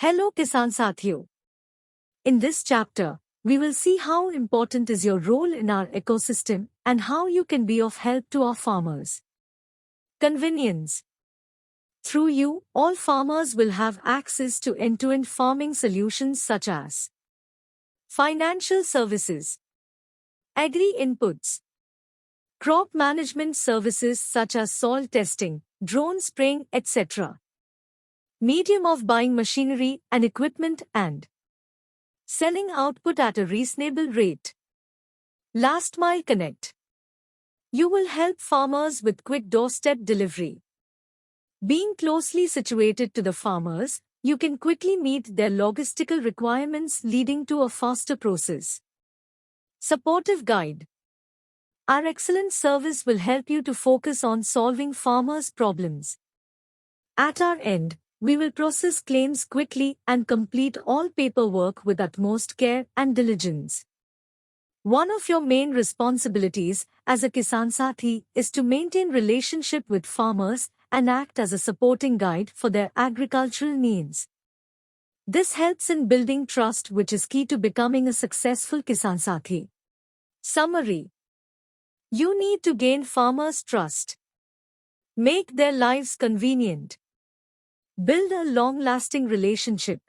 Hello Kisansathio. In this chapter, we will see how important is your role in our ecosystem and how you can be of help to our farmers. Convenience. Through you, all farmers will have access to end-to-end farming solutions such as financial services, agri-inputs, crop management services such as soil testing, drone spraying, etc. Medium of buying machinery and equipment and selling output at a reasonable rate. Last Mile Connect. You will help farmers with quick doorstep delivery. Being closely situated to the farmers, you can quickly meet their logistical requirements, leading to a faster process. Supportive Guide. Our excellent service will help you to focus on solving farmers' problems. At our end, we will process claims quickly and complete all paperwork with utmost care and diligence. One of your main responsibilities as a Kisansathi is to maintain relationship with farmers and act as a supporting guide for their agricultural needs. This helps in building trust, which is key to becoming a successful Kisansathi. Summary. You need to gain farmers' trust. Make their lives convenient. Build a long-lasting relationship.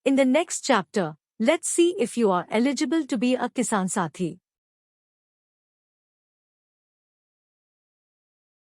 In the next chapter, let's see if you are eligible to be a Kisansathi.